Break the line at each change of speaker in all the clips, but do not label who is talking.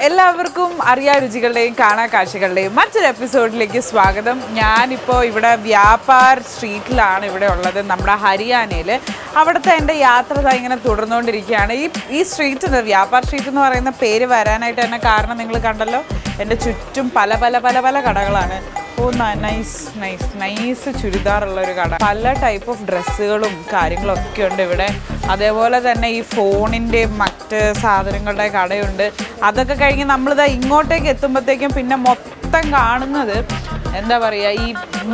എല്ലാവർക്കും അറിയാരുചികളുടെയും കാണാക്കാഴ്ചകളുടെയും മറ്റൊരു എപ്പിസോഡിലേക്ക് സ്വാഗതം. ഞാനിപ്പോൾ ഇവിടെ വ്യാപാർ സ്ട്രീറ്റിലാണ് ഇവിടെ ഉള്ളത്, നമ്മുടെ ഹരിയാനയിൽ. അവിടുത്തെ എൻ്റെ യാത്ര ഇങ്ങനെ തുടർന്നുകൊണ്ടിരിക്കുകയാണ്. ഈ സ്ട്രീറ്റ് വ്യാപാർ സ്ട്രീറ്റ് എന്ന് പറയുന്ന പേര് വരാനായിട്ട് തന്നെ കാരണം നിങ്ങൾ കണ്ടല്ലോ, എൻ്റെ ചുറ്റും പല പല പല പല കടകളാണ്. ഓ നൈസ് ചുരിദാറുള്ളൊരു കട, പല ടൈപ്പ് ഓഫ് ഡ്രസ്സുകളും കാര്യങ്ങളൊക്കെ ഉണ്ട് ഇവിടെ. അതേപോലെ തന്നെ ഈ ഫോണിൻ്റെയും മറ്റ് സാധനങ്ങളുടെ കടയുണ്ട്. അതൊക്കെ കഴിഞ്ഞ് നമ്മളിതാ ഇങ്ങോട്ടേക്ക് എത്തുമ്പോഴത്തേക്കും പിന്നെ മൊത്തം കാണുന്നത് എന്താ പറയുക, ഈ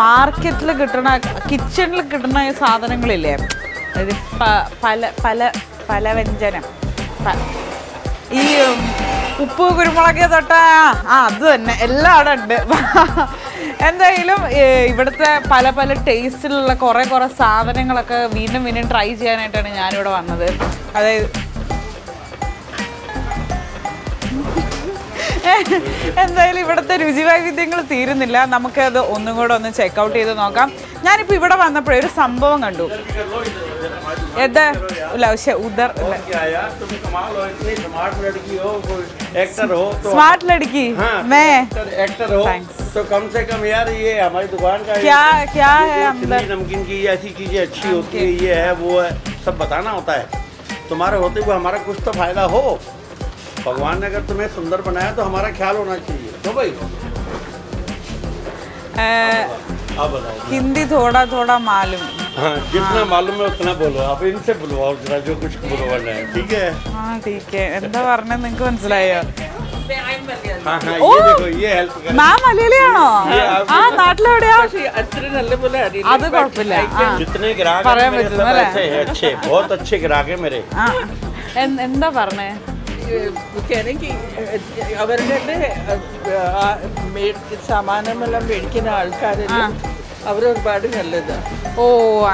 മാർക്കറ്റിൽ കിട്ടുന്ന കിച്ചണിൽ കിട്ടുന്ന സാധനങ്ങളില്ലേ, അതായത് പല വ്യഞ്ജനം, ഈ ഉപ്പ് കുരുമുളക് തൊട്ട അത് തന്നെ എല്ലാം അവിടെ ഉണ്ട്. എന്തായാലും ഇവിടുത്തെ പല പല ടേസ്റ്റിലുള്ള കുറേ സാധനങ്ങളൊക്കെ വീണ്ടും ട്രൈ ചെയ്യാനായിട്ടാണ് ഞാനിവിടെ വന്നത്. അതായത് എന്തായാലും ഇവിടുത്തെ രുചി വൈവിധ്യങ്ങൾ തീരുന്നില്ല. നമുക്കത് ഒന്നും കൂടെ ഒന്ന് ചെക്കൗട്ട് ചെയ്ത് നോക്കാം. ഞാനിപ്പോൾ ഇവിടെ വന്നപ്പോഴേ ഒരു സംഭവം കണ്ടു. स्मार्ट लड़की मैं
तो कम से कम यार ये हमारी दुकान का
क्या है अंदर?
नमकीन की ऐसी चीजें अच्छी होती है, ये है वो है, सब बताना होता है. तुम्हारे होते हुए हमारा कुछ तो फायदा हो. भगवान ने अगर तुम्हें सुंदर बनाया तो हमारा ख्याल होना चाहिए. तो भाई
हिंदी थोड़ा थोड़ा मालूम.
हाँ, जितना मालूम है उतना बोलो. आप इनसे बुलवाओ जरा, जो कुछ बुलवाना है. ठीक है?
हाँ ठीक है. എന്താ പറഞ്ഞത് നിങ്ങൾക്ക് മനസ്സിലായോ?
हाँ हाँ, ये देखो, ये हेल्प कर.
മാം മലയാളിയാണോ? ആ നാട്ടിലെവിടെയാ? അത് കുഴപ്പമില്ല.
जितने ग्राहक हैं मेरे सब ऐसे हैं, अच्छे, बहुत अच्छे ग्राहक हैं मेरे.
എന്താ പറഞ്ഞേ?
അവരുടെ സാമാനമെല്ലാം മേടിക്കുന്ന ആൾക്കാരെല്ലാം അവർ ഒരുപാട് നല്ലതാണ്.
ഓ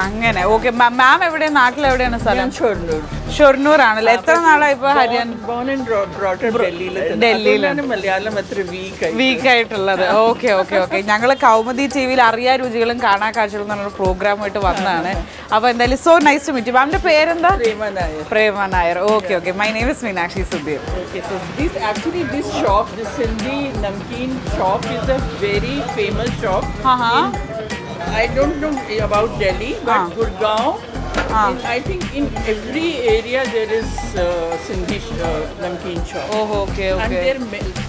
അങ്ങനെ. ഓക്കെ. മാം എവിടെയാണ്, നാട്ടിലെവിടെയാണ് സ്ഥലം? ഷൊർണൂർ ആണല്ലേ. എത്ര നാളായി ഇപ്പൊ ഹരിയാന? ഡൽഹിയിലാണ്.
മലയാളം അത്ര
വീക്ക് ആയിട്ടുള്ളത്. Okay okay okay. ഞങ്ങൾ കൗമുദി ടിവിയിൽ അറിയാരുചികളും കാണാക്കാഴ്ചകളും എന്നുള്ള പ്രോഗ്രാമായിട്ട് വന്നതാണ്. അപ്പൊ എന്തായാലും so nice to meet you. മാമിന്റെ പേരെന്താ? Prema Nair. Okay okay. My name is Meenakshi Sudheer.
This shop, this Sindhi namkeen shop is a very famous shop. I don't know about Delhi, but Gurgaon, I think in every area there is Sindhi namkeen shop.
Oh, okay, okay.
And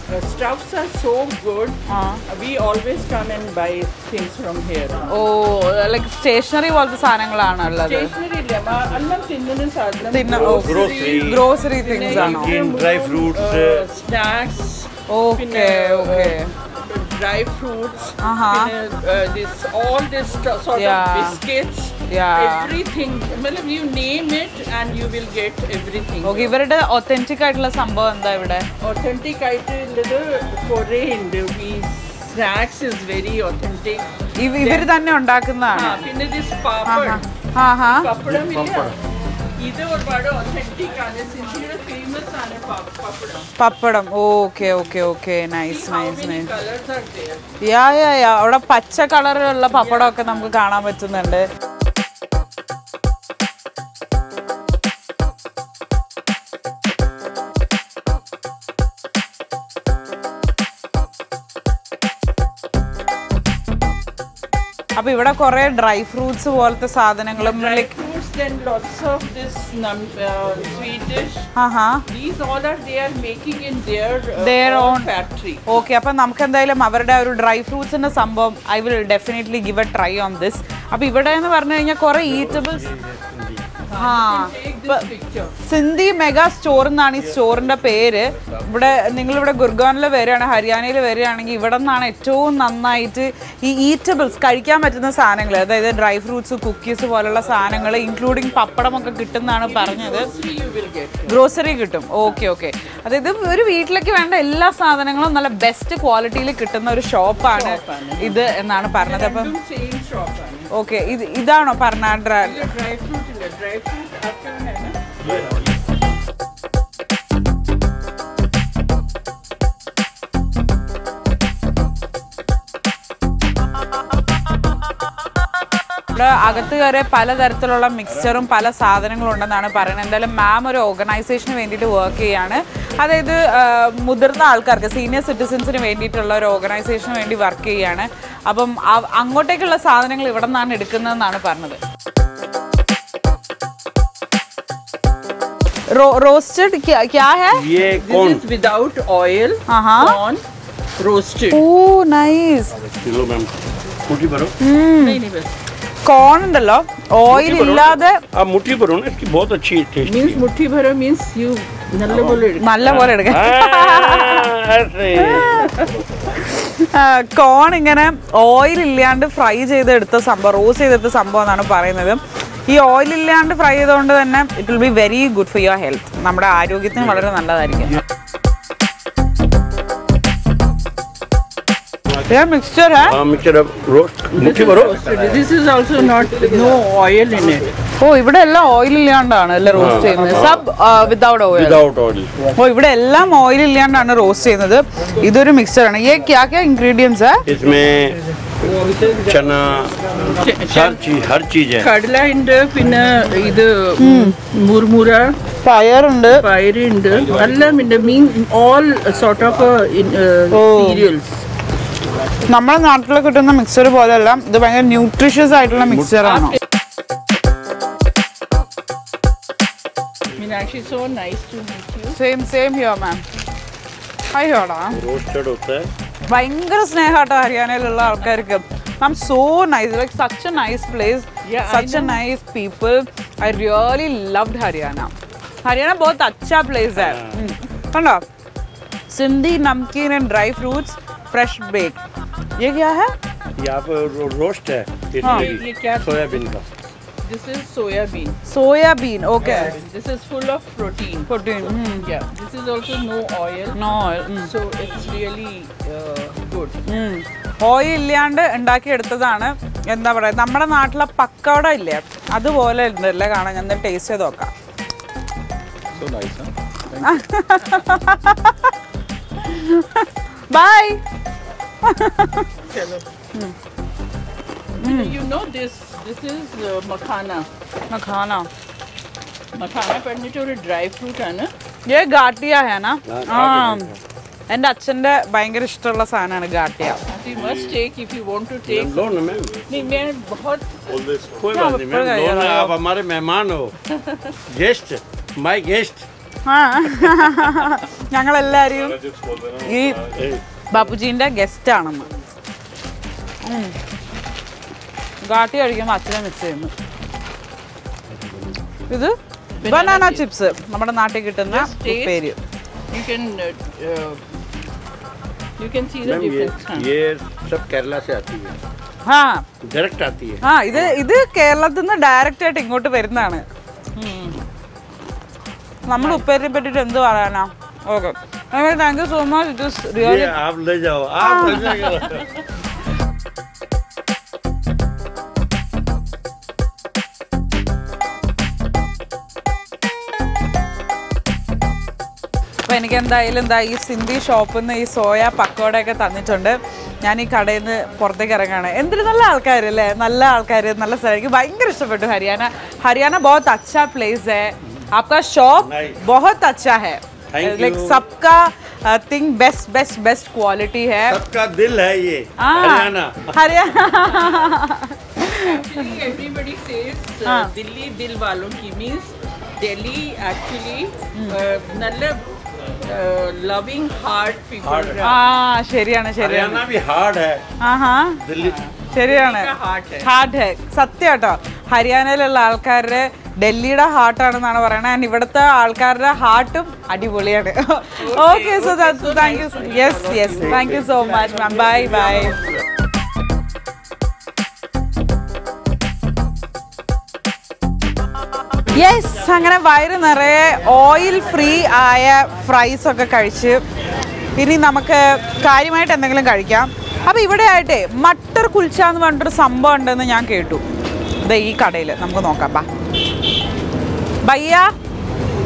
their stuffs are so good. We always come and buy things from here.
Oh, like stationery പോലത്തെ സാധനങ്ങളാണ് ഉള്ളത്?
Stationery ഇല്ല, എല്ലാം തിന്നുന്ന സാധനം.
Grocery things ആണോ?
Dry fruits,
snacks.
Okay, okay.
Dry fruits, all this sort of biscuits, everything. You name it and you will get everything.
Okay, ഇവരുടെ authentic ആയിട്ടുള്ള സംഭവം എന്താ ഇവിടെ?
Authentic ആയിട്ടുള്ളത് കുറേ ഉണ്ട്. ഈ സ്നാക്സ് ഇസ് വെരി ഒത്തന്റിക്.
ഇവർ തന്നെ ഉണ്ടാക്കുന്നതാണ്.
പിന്നെ ദിസ് പപ്പടം ഇത് ഒരുപാട് ഒത്തന്റിക് ആണ്. സിന്ധിയുടെ ഫേമസ് ആണ് പപ്പടം.
Okay okay okay. Nice nice nice. Yeah അവിടെ പച്ച കളറിലുള്ള പപ്പടമൊക്കെ നമുക്ക് കാണാൻ പറ്റുന്നുണ്ട്. അപ്പൊ ഇവിടെ കുറെ ഡ്രൈ ഫ്രൂട്ട്സ് പോലത്തെ സാധനങ്ങളും
then lots of this Swedish. These all they are making in their own factory.
Okay, അപ്പൊ നമുക്ക് എന്തായാലും അവരുടെ ഒരു ഡ്രൈ ഫ്രൂട്ട്സിന്റെ സംഭവം I will definitely give a try on this. അപ്പൊ ഇവിടെ എന്ന് പറഞ്ഞു കഴിഞ്ഞാൽ കുറെ ഈറ്റബിൾസ്. സിന്ധി മെഗാ സ്റ്റോർ എന്നാണ് ഈ സ്റ്റോറിന്റെ പേര്. ഇവിടെ നിങ്ങളിവിടെ ഗുർഗാനിൽ വരികയാണ്, ഹരിയാനയിൽ വരികയാണെങ്കിൽ ഇവിടെ നിന്നാണ് ഏറ്റവും നന്നായിട്ട് ഈ ഈറ്റബിൾസ് കഴിക്കാൻ പറ്റുന്ന സാധനങ്ങൾ, അതായത് ഡ്രൈ ഫ്രൂട്ട്സ്, കുക്കീസ് പോലുള്ള സാധനങ്ങൾ ഇൻക്ലൂഡിങ് പപ്പടമൊക്കെ കിട്ടുമെന്നാണ് പറഞ്ഞത്. ഗ്രോസറി കിട്ടും. Okay okay. അതായത് ഒരു വീട്ടിലേക്ക് വേണ്ട എല്ലാ സാധനങ്ങളും നല്ല ബെസ്റ്റ് ക്വാളിറ്റിയിൽ കിട്ടുന്ന ഒരു ഷോപ്പാണ് ഇത് എന്നാണ് പറഞ്ഞത്. അപ്പം ഓക്കെ, ഇതാണോ പറഞ്ഞ
dry fruit आपका है ना?
ഇവിടെ അകത്ത് കയറിയ പലതരത്തിലുള്ള മിക്സ്ചറും പല സാധനങ്ങളും ഉണ്ടെന്നാണ് പറയുന്നത്. എന്തായാലും മാം ഒരു ഓർഗനൈസേഷന് വേണ്ടിയിട്ട് വർക്ക് ചെയ്യാണ്. അതായത് മുതിർന്ന ആൾക്കാർക്ക് സീനിയർ സിറ്റിസൻസിന് വേണ്ടിയിട്ടുള്ള ഒരു ഓർഗനൈസേഷന് വേണ്ടി വർക്ക് ചെയ്യാണ്. അപ്പം അങ്ങോട്ടേക്കുള്ള സാധനങ്ങൾ ഇവിടെ നിന്നാണ് എടുക്കുന്നതെന്നാണ് പറഞ്ഞത്. रोस्टेड क्या है
ये
This is without oil. Corn roasted.
Oh nice.
Kilo ma'am मुट्ठी भरो.
नहीं बस
कॉर्न उണ്ടല്ലോ ഓയിൽ ഇല്ലാതെ
आप मुट्ठी भरो ना, इसकी बहुत अच्छी टेस्ट
means मुट्ठी भरो means you
നല്ല പോലെ എടുക്കാം.
ऐसे
കോൺ ഇങ്ങനെ ഓയിൽ ഇല്ലാണ്ട് ഫ്രൈ ചെയ്തെടുത്ത സംഭവം, റോസ്റ്റ് ചെയ്തെടുത്ത സംഭവം എന്നാണ് പറയുന്നത്. ഈ ഓയിൽ ഇല്ലാണ്ട് ഫ്രൈ ചെയ്തുകൊണ്ട് തന്നെ it will be very good for your health. നമ്മുടെ ആരോഗ്യത്തിന് വളരെ നല്ലതായിരിക്കും. മിക്സ്ചർ
मिक्सचर रोस्ट मुट्ठी भरो.
This is also not no oil in it.
ഓ ഇവിടെ എല്ലാം ഓയിൽ ഇല്ലാണ്ടാണ് അല്ലേ റോസ്റ്റ് ചെയ്യുന്നത്? സബ് വിതൗട്ട് ഓയിൽ.
Without oil.
ഓ ഇവിടെ എല്ലാം ഓയിൽ ഇല്ലാണ്ടാണ് റോസ്റ്റ് ചെയ്യുന്നത്. ഇതൊരു മിക്സ്ചർ ആണ്. ये क्या क्या इंग्रेडिएंट्स है?
इसमें चना हर चीज है.
കടല ഉണ്ട്, പിന്നെ ഇത് മുർമുര,
പയറുണ്ട്,
പയറുണ്ട്, എല്ലാം ഉണ്ട്. മീൻ ഓൾ സോർട്ട് ഓഫ് സീരിയൽസ്.
നമ്മുടെ നാട്ടിൽ കിട്ടുന്ന മിക്സർ പോലെയല്ല, ഇത് ഭയങ്കര ന്യൂട്രീഷ്യസ് ആയിട്ടുള്ള മിക്സർ ആണ്.
Meenakshi, so nice to meet you.
Same here ma'am. അയ്യോടാ
रोस्टेड होता है.
ഭയങ്കര സ്നേഹമാട്ടോ ഹരിയാനയിലുള്ള ആൾക്കാർക്ക്. Ma'am so nice, like such a nice place, such a nice people. I really loved Haryana. Haryana बहुत अच्छा प्लेस है. कहो सिंधी नमकीन and dry fruits fresh bake. ये क्या है?
यहाँ पर रोस्ट है.
ये क्या?
सोयाबीन का.
This is soya bean.
Soya bean. Okay.
This is full of protein.
Protein.
Yeah. This is also no oil.
No oil.
So it's really good.
Oil ഇല്ലാണ്ട് ഉണ്ടാക്കിയെടുത്തതാണ്. എന്താ പറയുക, നമ്മുടെ നാട്ടിലെ പക്കവട ഇല്ലേ അതുപോലെ ഉണ്ടല്ലേ കാണാൻ. ഞാൻ ടേസ്റ്റ് ചെയ്ത് നോക്കാം.
So nice, huh?
Bye.
You know this is makhana. Makhana പറഞ്ഞിട്ട് ഒരു ഡ്രൈ ഫ്രൂട്ട് ആണ്.
ये गाटिया है ना? എൻ്റെ അച്ഛൻ്റെ ഭയങ്കര ഇഷ്ടമുള്ള സാധനമാണ് ഗാട്ടിയ.
You must take if you want to take.
लो ना मैम.
नहीं मैं बहुत
कोई बात नहीं मैम, लो ना, आप हमारे मेहमान हो. Guest, my guest.
ഞങ്ങളെല്ലാവരും ഈ ബാപ്പുജീൻ്റെ ഗസ്റ്റ് ആണെന്ന്. ഗാട്ടി കഴിക്കുമ്പോൾ അച്ഛനെ മിക്സ് ചെയ്യുന്നു. ഇത് ബനാന ചിപ്സ്, നമ്മുടെ നാട്ടിൽ കിട്ടുന്ന പേര്.
You can see the difference.
ये सब केरला से आती है.
हाँ
डायरेक्ट आती है.
ഇത് കേരളത്തിൽ നിന്ന് ഡയറക്റ്റ് ആയിട്ട് ഇങ്ങോട്ട് വരുന്നതാണ്. നമ്മൾ ഉപ്പേരിനെ പറ്റിയിട്ട് എന്ത് പറയാനാ? Okay, thank you so much. It is really.
आप ले जाओ, आप ले जाओ.
അപ്പോൾ എനിക്ക് എന്തായാലും ഈ സിന്ധി ഷോപ്പിൽ നിന്ന് ഈ സോയ പക്കോടയൊക്കെ തന്നിട്ടുണ്ട്. ഞാൻ ഈ കടയിൽ നിന്ന് പുറത്തേക്ക് ഇറങ്ങാണ്. എന്തൊരു നല്ല ആൾക്കാരല്ലേ, നല്ല ആൾക്കാർ, നല്ല സ്ഥലം. എനിക്ക് ഭയങ്കര ഇഷ്ടപ്പെട്ടു ഹരിയാന बहुत अच्छा प्लेस है. आपका शॉप बहुत अच्छा है. लाइक सबका थिंग बेस्ट क्वालिटी है.
सबका दिल है ये Haryana.
Actually everybody says Delhi दिल वालों की means Delhi actually നല്ല loving heart people.
ശരിയാണ്.
हरियाणा भी हार्ड है. दिल्ली
ശരിയാണ്, ഹാർട്ട് ഹേ. സത്യം കേട്ടോ, ഹരിയാനയിലുള്ള ആൾക്കാരുടെ ഡൽഹിയുടെ ഹാർട്ടാണെന്നാണ് പറയുന്നത്. ഇവിടുത്തെ ആൾക്കാരുടെ ഹാർട്ടും അടിപൊളിയാണ്. Okay, so thank you. Yes thank you so much ma'am. Bye. Yes, അങ്ങനെ വയറ് നിറയെ ഓയിൽ ഫ്രീ ആയ ഫ്രൈസ് ഒക്കെ കഴിച്ച് ഇനി നമുക്ക് കാര്യമായിട്ട് എന്തെങ്കിലും കഴിക്കാം. അപ്പോൾ ഇവിടെ ആയിട്ടേ മട്ടർ കുൽച്ച എന്ന് പറഞ്ഞിട്ടൊരു സംഭവം ഉണ്ടെന്ന് ഞാൻ കേട്ടു. ഇത് ഈ കടയിൽ നമുക്ക് നോക്കാം. ഭയ്യ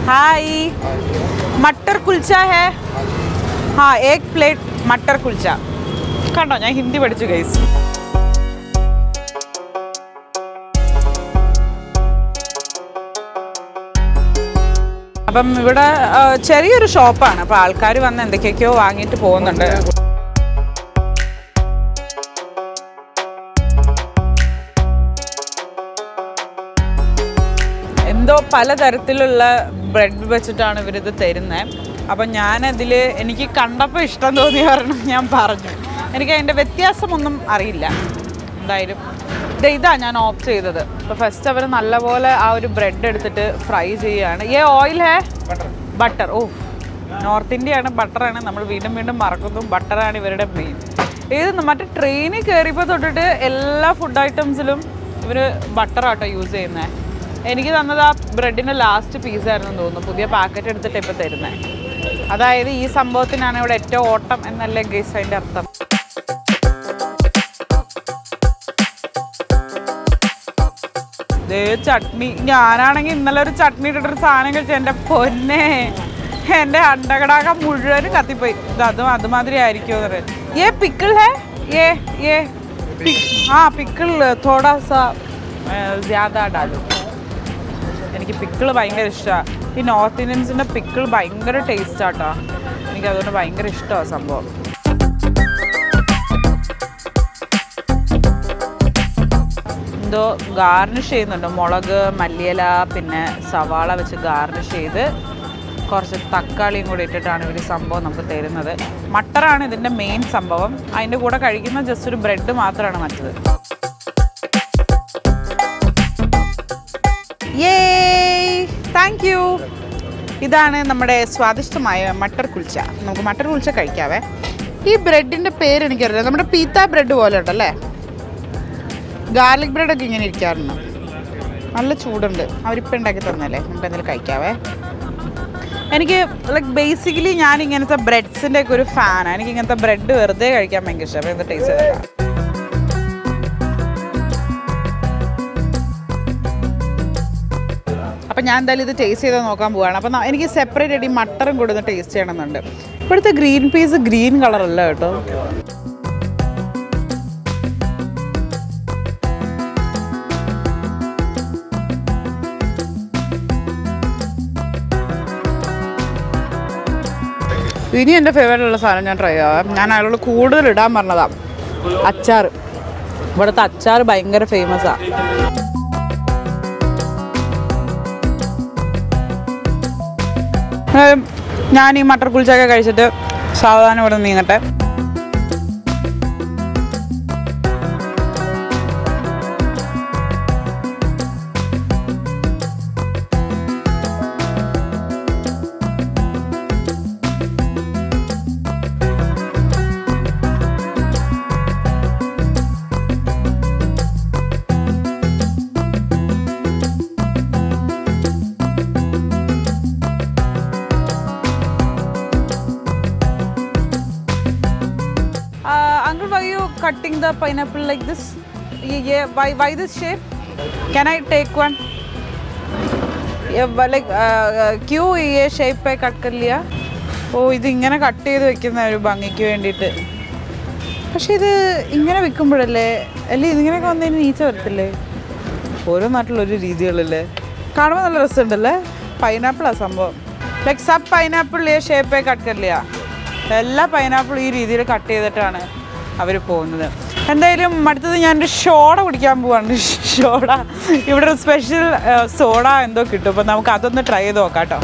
ഹായ്, മട്ടർ കുൽച്ച ഹേ? ഹാ, ഏക് പ്ലേറ്റ് മട്ടർ കുൽച്ച. കണ്ടോ, ഞാൻ ഹിന്ദി പഠിച്ചു ഗൈസ്. അപ്പം ഇവിടെ ചെറിയൊരു ഷോപ്പാണ്. അപ്പോൾ ആൾക്കാർ വന്ന് എന്തൊക്കെയൊക്കെയോ വാങ്ങിയിട്ട് പോകുന്നുണ്ട്. എന്തോ പലതരത്തിലുള്ള ബ്രെഡ് വെച്ചിട്ടാണ് ഇവരിത് തരുന്നത്. അപ്പം ഞാനതിൽ എനിക്ക് കണ്ടപ്പോൾ ഇഷ്ടം തോന്നിയ കാരണം ഞാൻ പറഞ്ഞു. എനിക്ക് അതിൻ്റെ വ്യത്യാസമൊന്നും അറിയില്ല. എന്തായാലും ഇതാ ഞാൻ ഓപ്റ്റ് ചെയ്തത്. അപ്പോൾ ഫസ്റ്റ് അവർ നല്ലപോലെ ആ ഒരു ബ്രെഡ് എടുത്തിട്ട് ഫ്രൈ ചെയ്യുകയാണ്. ഓയിൽ ഹേ ബട്ടർ. ഓ, നോർത്ത് ഇന്ത്യയാണ്, ബട്ടറാണ്. നമ്മൾ വീണ്ടും വീണ്ടും മറക്കുന്നു. ബട്ടറാണ് ഇവരുടെ മെയിൻ. മറ്റേ ട്രെയിനിൽ കയറിയപ്പോൾ തൊട്ടിട്ട് എല്ലാ ഫുഡ് ഐറ്റംസിലും ഇവർ ബട്ടറാട്ടോ യൂസ് ചെയ്യുന്നത്. എനിക്ക് തന്നത് ആ ബ്രെഡിൻ്റെ ലാസ്റ്റ് പീസായിരുന്നു തോന്നുന്നു. പുതിയ പാക്കറ്റ് എടുത്തിട്ട് ഇപ്പോൾ തരുന്നത്. അതായത് ഈ സംഭവത്തിനാണ് ഇവിടെ ഏറ്റവും ഓട്ടം എന്നല്ലേ ഗൈസ് അതിൻ്റെ അർത്ഥം. ചട്നി, ഞാനാണെങ്കിൽ ഇന്നലെ ഒരു ചട്നി ഇട്ടിട്ടൊരു സാധനം കഴിച്ചു. എൻ്റെ പൊന്നെ, എൻ്റെ അണ്ടകടാക മുഴുവനും കത്തിപ്പോയി. അതുമാതിരി ആയിരിക്കും എന്ന് പറയാം. പിക്കിൾ ഹേ പിക്കിൾ തോടാ സാ ജ്യാദാ ഡാലു. എനിക്ക് പിക്കിൾ ഭയങ്കര ഇഷ്ടമാണ്. ഈ നോർത്ത് ഇന്ത്യൻസിൻ്റെ പിക്കിൾ ഭയങ്കര ടേസ്റ്റാട്ടോ. എനിക്കതുകൊണ്ട് ഭയങ്കര ഇഷ്ടമാണ് സംഭവം. എന്തോ ഗാർണിഷ് ചെയ്യുന്നുണ്ട്. മുളക്, മല്ലിയില, പിന്നെ സവാള വെച്ച് ഗാർണിഷ് ചെയ്ത് കുറച്ച് തക്കാളിയും കൂടി ഇട്ടിട്ടാണ് ഇവർ സംഭവം നമുക്ക് തരുന്നത്. മട്ടറാണ് ഇതിൻ്റെ മെയിൻ സംഭവം. അതിൻ്റെ കൂടെ കഴിക്കുന്ന ജസ്റ്റ് ഒരു ബ്രെഡ് മാത്രമാണ് മറ്റത്. Thank you. ഇതാണ് നമ്മുടെ സ്വാദിഷ്ടമായ മട്ടർ കുൽച്ച. നമുക്ക് മട്ടർ കുൽച്ച കഴിക്കാവേ. ഈ ബ്രെഡിൻ്റെ പേര് എനിക്കറിയില്ല. നമ്മുടെ പീത്ത ബ്രെഡ് പോലെ ഉണ്ടല്ലേ. ഗാർലിക് ബ്രെഡൊക്കെ ഇങ്ങനെ ഇരിക്കാറുണ്ട്. നല്ല ചൂടുണ്ട്. അവരിപ്പോൾ ഉണ്ടാക്കി തന്നല്ലേ. നമുക്ക് എന്തെങ്കിലും കഴിക്കാവേ. എനിക്ക് ലൈക്ക് ബേസിക്കലി ഞാൻ ഇങ്ങനത്തെ ബ്രെഡ്സിൻ്റെ ഒക്കെ ഒരു ഫാനാണ്. എനിക്ക് ഇങ്ങനത്തെ ബ്രെഡ് വെറുതെ കഴിക്കാൻ ഭയങ്കര ഇഷ്ടം. അപ്പോൾ എന്താ ടേസ്റ്റ് ചെയ്തേക്കാം. അപ്പം ഞാൻ എന്തായാലും ഇത് ടേസ്റ്റ് ചെയ്ത് നോക്കാൻ പോവുകയാണ്. അപ്പം എനിക്ക് സെപ്പറേറ്റ് ആയിട്ട് ഈ മട്ടറും കൂടെ ഒന്ന് ടേസ്റ്റ് ചെയ്യണമെന്നുണ്ട്. ഇവിടുത്തെ ഗ്രീൻ പീസ് ഗ്രീൻ കളറല്ല കേട്ടോ. ഇനി എൻ്റെ ഫേവറേറ്റുള്ള സാധനം ഞാൻ ട്രൈ ചെയ്യാം. ഞാൻ അയാളോട് കൂടുതൽ ഇടാൻ പറഞ്ഞതാണ് അച്ചാർ. ഇവിടുത്തെ അച്ചാർ ഭയങ്കര ഫേമസാണ്. ഞാൻ ഈ മട്ടർ കുൽച്ചയൊക്കെ കഴിച്ചിട്ട് സാവധാനം ഇവിടെ നീങ്ങട്ടെ. Uncle, why are you cutting the pineapple like this? Yeah, why this shape? Can I take one? Yeah, like क्यों ये shape पे cut कर लिया? ഓ, ഇത് ഇങ്ങനെ കട്ട് ചെയ്ത് വെക്കുന്ന ഒരു ഭംഗിക്ക് വേണ്ടിയിട്ട്. പക്ഷേ ഇത് ഇങ്ങനെ വെക്കുമ്പോഴല്ലേ, അല്ലേ ഇതിങ്ങനെയൊക്കെ വന്നതിന് നീച്ച വരത്തില്ലേ? ഓരോ നാട്ടിലൊരു രീതികളല്ലേ. കാണുമ്പോൾ നല്ല രസമുണ്ടല്ലേ. പൈനാപ്പിളാണ് സംഭവം. ലൈക്ക് സബ് പൈനാപ്പിൾ ഈ ഷേപ്പേ കട്ട് കറില്ല. എല്ലാ പൈനാപ്പിളും ഈ രീതിയിൽ കട്ട് ചെയ്തിട്ടാണ് അവർ പോകുന്നത്. എന്തായാലും അടുത്തത് ഞാനൊരു സോഡ കുടിക്കാൻ പോവാണ്. സോഡ ഇവിടെ ഒരു സ്പെഷ്യൽ സോഡ എന്തോ കിട്ടും. അപ്പോൾ നമുക്ക് അതൊന്ന് ട്രൈ ചെയ്ത് നോക്കാം കേട്ടോ.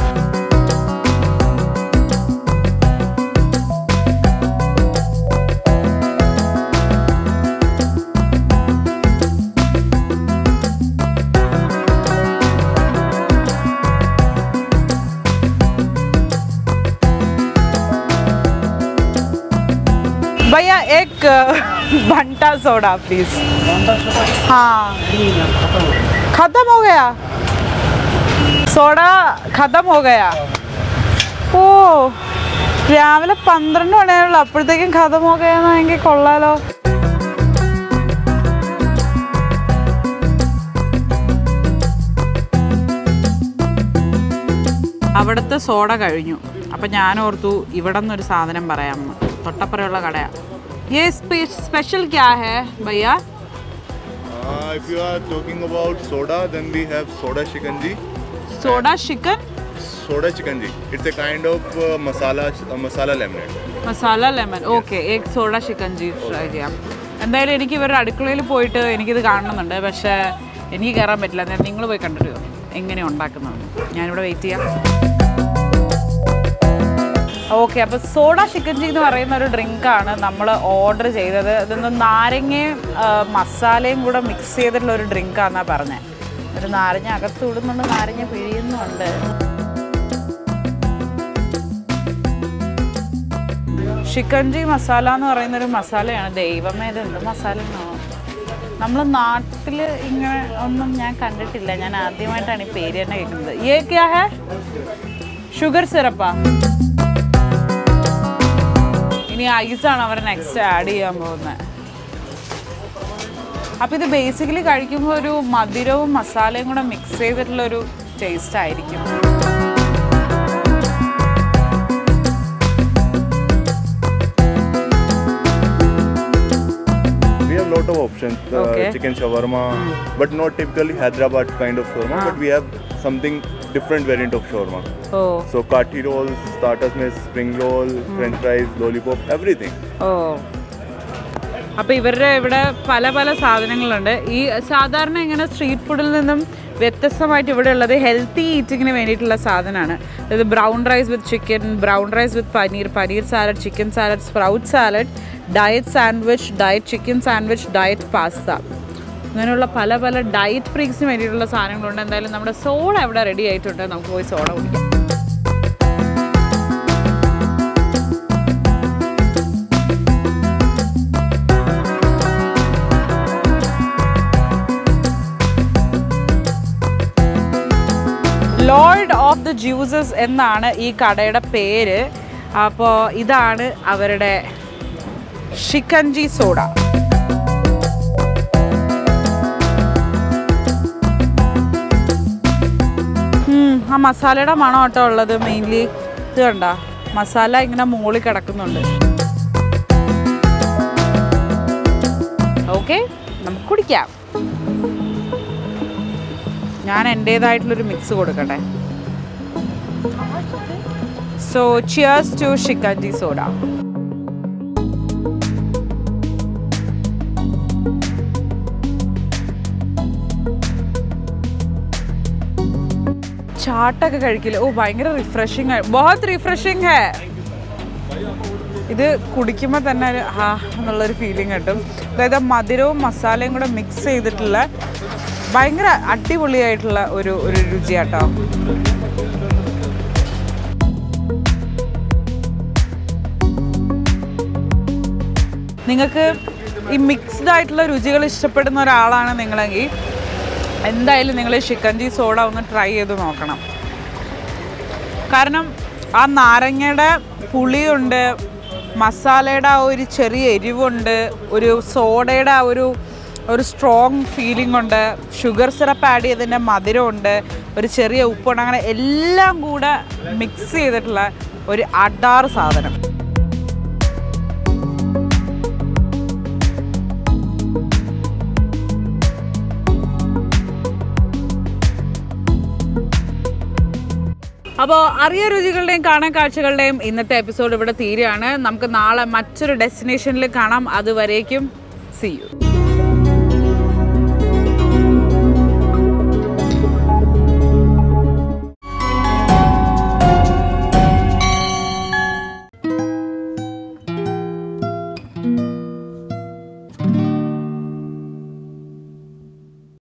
भैया एक भंटा सोडा प्लीज. हाँ, खत्म हो गया सोडा, खत्म हो गया. ഓ, രാവിലെ 12 മണിയാണല്ലോ, അപ്പോഴത്തേക്കും ഖതം हो गया എന്നെങ്കിൽ കൊള്ളാലോ. അവിടുത്തെ സോഡ കഴിഞ്ഞു. അപ്പം ഞാൻ ഓർത്തു ഇവിടെ നിന്നൊരു സാധനം പറയാമെന്ന്. തൊട്ടപ്പുറമുള്ള കടയാണ്. ये स्पेशल क्या है भैया?
If you are talking about soda, then we have soda shikanji.
Soda chicken?
soda chikanji. It's a kind of masala lemon.
Masala lemon. Okay, एक soda chikanji try ചെയ്യാം. എന്തായാലും എനിക്ക് ഇവരുടെ അടുക്കളയിൽ പോയിട്ട് എനിക്കിത് കാണണമെന്നുണ്ട്. പക്ഷേ എനിക്ക് കയറാൻ പറ്റില്ല. അന്നേരം നിങ്ങൾ പോയി കണ്ടിട്ട് എങ്ങനെ ഉണ്ടാക്കുന്നതാണ്. ഞാനിവിടെ വെയിറ്റ് ചെയ്യാം. ഓക്കെ, അപ്പോൾ സോഡ ചിക്കൻജി എന്ന് പറയുന്ന ഒരു ഡ്രിങ്കാണ് നമ്മൾ ഓർഡർ ചെയ്തത്. ഇതൊന്ന് നാരങ്ങയും മസാലയും കൂടെ മിക്സ് ചെയ്തിട്ടുള്ള ഒരു ഡ്രിങ്കാണെന്നാണ് പറഞ്ഞത്. ഒരു നാരങ്ങ അകത്ത് ഇടുന്നുണ്ട്, നാരങ്ങ പിഴിയുന്നുണ്ട്. ചിക്കൻജി മസാല എന്ന് പറയുന്നൊരു മസാലയാണ്. ദൈവമേ, ഇത് എന്ത് മസാലയാണോ? നമ്മൾ നാട്ടിൽ ഇങ്ങനെ ഒന്നും ഞാൻ കണ്ടിട്ടില്ല. ഞാൻ ആദ്യമായിട്ടാണ് ഈ പേര് തന്നെ കേൾക്കുന്നത്. ये क्या है? ഷുഗർ സിറപ്പാ? ഇനി ഐസാണ് അവർ നെക്സ്റ്റ് ആഡ് ചെയ്യാൻ പോകുന്നത്. അപ്പോൾ ഇത് ബേസിക്കലി കഴിക്കുമ്പോൾ ഒരു മധുരവും മസാലയും കൂടെ മിക്സ് ചെയ്തിട്ടുള്ളൊരു ടേസ്റ്റ് ആയിരിക്കും.
We have lot of options, chicken shawarma, but not typically Hyderabad kind of shawarma, but we have something different variant of shawarma.
Oh.
So kathi rolls, starters में spring roll, French fries, lollipop, everything.
Oh. അപ്പോൾ ഇവരുടെ ഇവിടെ പല പല സാധനങ്ങളുണ്ട്. ഈ സാധാരണ ഇങ്ങനെ സ്ട്രീറ്റ് ഫുഡിൽ നിന്നും വ്യത്യസ്തമായിട്ട് ഇവിടെ ഉള്ളത് ഹെൽത്തി ഈറ്റിങ്ങിന് വേണ്ടിയിട്ടുള്ള സാധനമാണ്. അതായത് brown rice with chicken, brown rice with paneer, paneer salad, chicken salad, sprout salad, diet sandwich, diet chicken sandwich, diet pasta, അങ്ങനെയുള്ള പല പല ഡയറ്റ് ഫ്രീക്സിന് വേണ്ടിയിട്ടുള്ള സാധനങ്ങളുണ്ട്. എന്തായാലും നമ്മുടെ സോഡ ഇവിടെ റെഡി ആയിട്ടുണ്ട്. നമുക്ക് പോയി സോഡ കുടിക്കാം. ലോർഡ് ഓഫ് ദ ജ്യൂസസ് എന്നാണ് ഈ കടയുടെ പേര്. അപ്പോൾ ഇതാണ് അവരുടെ ഷിക്കൻജി സോഡ. ആ മസാലയുടെ മണം കേട്ടോ ഉള്ളത് മെയിൻലി. ഇത് കണ്ട മസാല ഇങ്ങനെ മുകളിൽ കിടക്കുന്നുണ്ട്. ഓക്കെ, നമുക്ക് കുടിക്കാം. ഞാൻ എൻ്റേതായിട്ടുള്ളൊരു മിക്സ് കൊടുക്കട്ടെ. So cheers to shikanji soda. ചാട്ടൊക്കെ കഴിക്കില്ല. ഓ, ഭയങ്കര റിഫ്രഷിങ്, ബഹുത് റിഫ്രഷിങ് ഹേ. ഇത് കുടിക്കുമ്പോൾ തന്നെ ഒരു ഹാ എന്നുള്ളൊരു ഫീലിംഗ് കിട്ടും. അതായത് മധുരവും മസാലയും കൂടെ മിക്സ് ചെയ്തിട്ടുള്ള ഭയങ്കര അടിപൊളിയായിട്ടുള്ള ഒരു രുചിയാട്ടോ. നിങ്ങൾക്ക് ഈ മിക്സ്ഡ് ആയിട്ടുള്ള രുചികൾ ഇഷ്ടപ്പെടുന്ന ഒരാളാണ് നിങ്ങളെങ്കിൽ എന്തായാലും നിങ്ങൾ ഷിക്കൻജി സോഡ ഒന്ന് ട്രൈ ചെയ്ത് നോക്കണം. കാരണം ആ നാരങ്ങയുടെ പുളിയുണ്ട്, മസാലയുടെ ആ ഒരു ചെറിയ എരിവുണ്ട്, ഒരു സോഡയുടെ ആ ഒരു സ്ട്രോങ് ഫീലിംഗ് ഉണ്ട്, ഷുഗർ സിറപ്പ് ആഡ് ചെയ്തതിൻ്റെ മധുരമുണ്ട്, ഒരു ചെറിയ ഉപ്പുണ്ട്. അങ്ങനെ എല്ലാം കൂടെ മിക്സ് ചെയ്തിട്ടുള്ള ഒരു അടാറ് സാധനം. അപ്പോൾ അറിയ രുചികളുടെയും കാണാൻ കാഴ്ചകളുടെയും ഇന്നത്തെ എപ്പിസോഡ് ഇവിടെ തീരുകയാണ്. നമുക്ക് നാളെ മറ്റൊരു ഡെസ്റ്റിനേഷനിൽ കാണാം. അതുവരേക്കും see you.